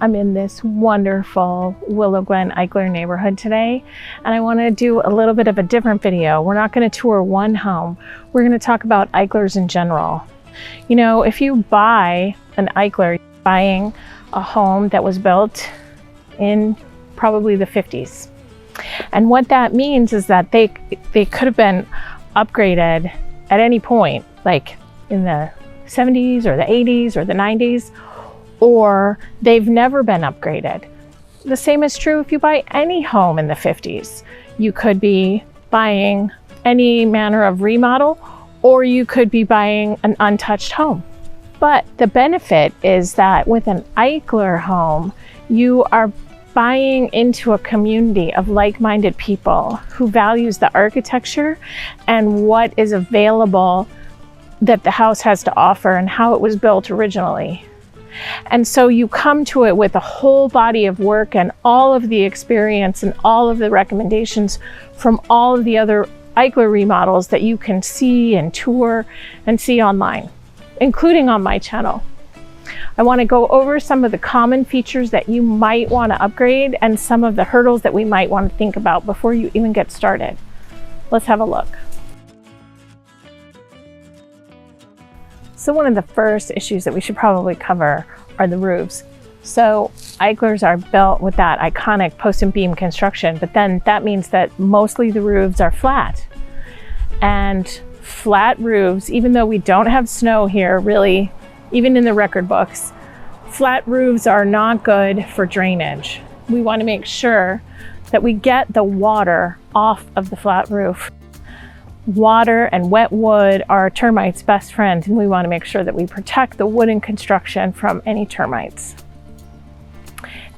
I'm in this wonderful Willow Glen Eichler neighborhood today, and I want to do a little bit of a different video. We're not going to tour one home. We're going to talk about Eichlers in general. You know, if you buy an Eichler, you're buying a home that was built in probably the 50s. And what that means is that they could have been upgraded at any point, like in the 70s or the 80s or the 90s, or they've never been upgraded. The same is true if you buy any home in the 50s. You could be buying any manner of remodel, or you could be buying an untouched home. But the benefit is that with an Eichler home, you are buying into a community of like-minded people who values the architecture and what is available that the house has to offer and how it was built originally. And so you come to it with a whole body of work and all of the experience and all of the recommendations from all of the other Eichler remodels that you can see and tour and see online, including on my channel. I want to go over some of the common features that you might want to upgrade and some of the hurdles that we might want to think about before you even get started. Let's have a look. So one of the first issues that we should probably cover are the roofs. So Eichlers are built with that iconic post and beam construction, but then that means that mostly the roofs are flat. And flat roofs, even though we don't have snow here really, even in the record books, flat roofs are not good for drainage. We want to make sure that we get the water off of the flat roof. Water and wet wood are termites' best friend, and we want to make sure that we protect the wooden construction from any termites.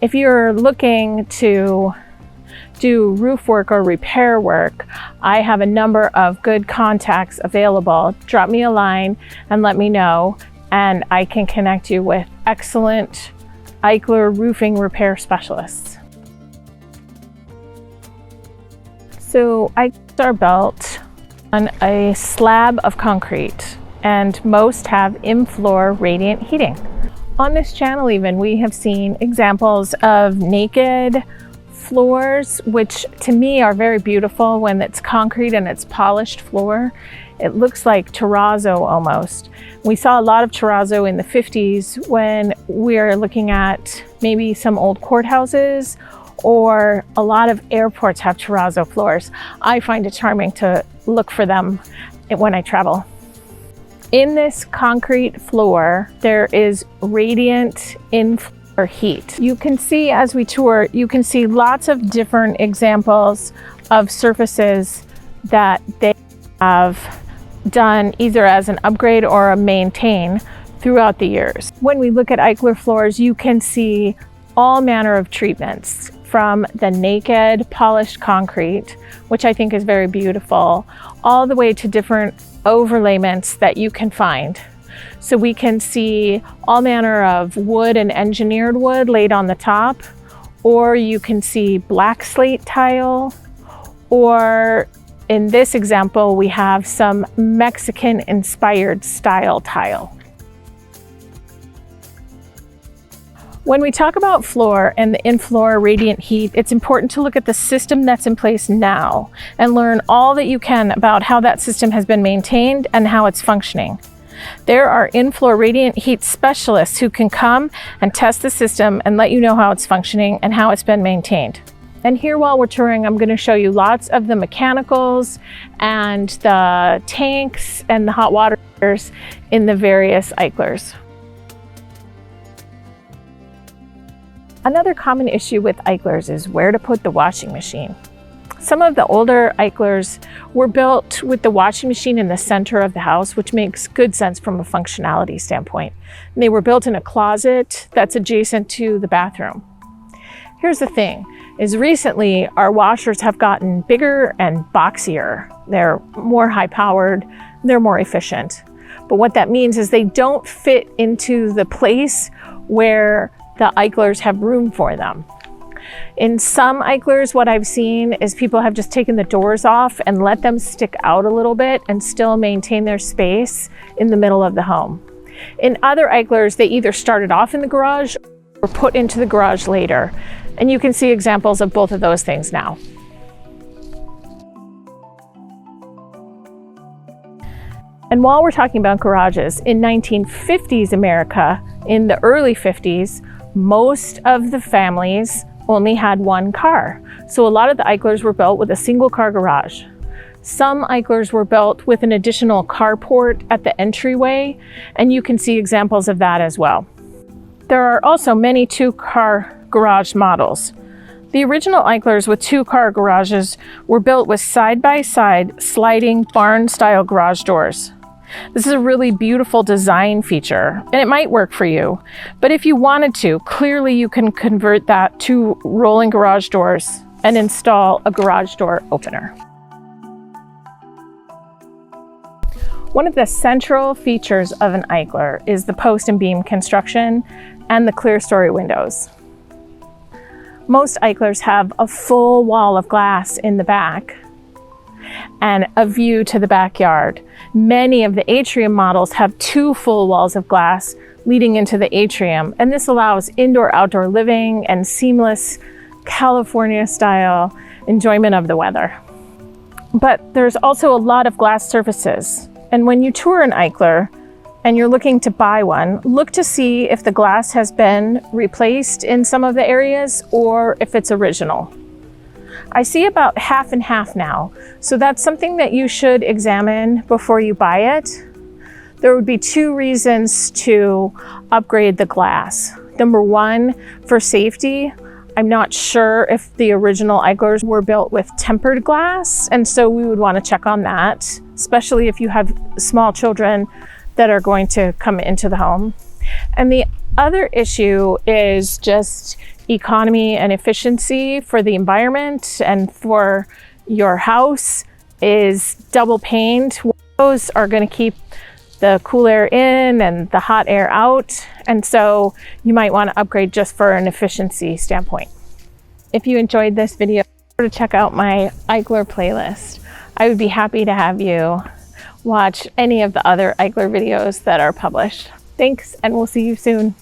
If you're looking to do roof work or repair work, I have a number of good contacts available. Drop me a line and let me know, and I can connect you with excellent Eichler roofing repair specialists. So Eichler are built on a slab of concrete, and most have in-floor radiant heating. On this channel even, we have seen examples of naked floors, which to me are very beautiful when it's concrete and it's polished floor. It looks like terrazzo almost. We saw a lot of terrazzo in the 50s when we're looking at maybe some old courthouses, or a lot of airports have terrazzo floors. I find it charming to look for them when I travel. In this concrete floor, there is radiant in-floor heat. You can see as we tour, you can see lots of different examples of surfaces that they have done either as an upgrade or a maintain throughout the years. When we look at Eichler floors, you can see all manner of treatments, from the naked polished concrete, which I think is very beautiful, all the way to different overlayments that you can find. So we can see all manner of wood and engineered wood laid on the top, or you can see black slate tile, or in this example, we have some Mexican inspired style tile. When we talk about floor and the in-floor radiant heat, it's important to look at the system that's in place now and learn all that you can about how that system has been maintained and how it's functioning. There are in-floor radiant heat specialists who can come and test the system and let you know how it's functioning and how it's been maintained. And here while we're touring, I'm going to show you lots of the mechanicals and the tanks and the hot water heaters in the various Eichlers. Another common issue with Eichlers is where to put the washing machine. Some of the older Eichlers were built with the washing machine in the center of the house, which makes good sense from a functionality standpoint. And they were built in a closet that's adjacent to the bathroom. Here's the thing, is recently our washers have gotten bigger and boxier. They're more high-powered, they're more efficient. But what that means is they don't fit into the place where the Eichlers have room for them. In some Eichlers, what I've seen is people have just taken the doors off and let them stick out a little bit and still maintain their space in the middle of the home. In other Eichlers, they either started off in the garage were put into the garage later. And you can see examples of both of those things now. And while we're talking about garages, in 1950s America, in the early 50s, most of the families only had one car. So a lot of the Eichlers were built with a single car garage. Some Eichlers were built with an additional carport at the entryway, and you can see examples of that as well. There are also many two-car garage models. The original Eichlers with two-car garages were built with side-by-side sliding barn-style garage doors. This is a really beautiful design feature, and it might work for you. But if you wanted to, clearly you can convert that to rolling garage doors and install a garage door opener. One of the central features of an Eichler is the post and beam construction and the clear story windows. Most Eichlers have a full wall of glass in the back and a view to the backyard. Many of the atrium models have two full walls of glass leading into the atrium, and this allows indoor-outdoor living and seamless California-style enjoyment of the weather. But there's also a lot of glass surfaces, and when you tour an Eichler and you're looking to buy one, look to see if the glass has been replaced in some of the areas or if it's original. I see about half and half now, so that's something that you should examine before you buy it. There would be two reasons to upgrade the glass. Number one, for safety. I'm not sure if the original Eichlers were built with tempered glass, and so we would want to check on that, especially if you have small children that are going to come into the home. And the other issue is just economy and efficiency for the environment and for your house is double paned. Those are going to keep the cool air in and the hot air out. And so you might want to upgrade just for an efficiency standpoint. If you enjoyed this video, be sure to check out my Eichler playlist. I would be happy to have you watch any of the other Eichler videos that are published. Thanks, and we'll see you soon.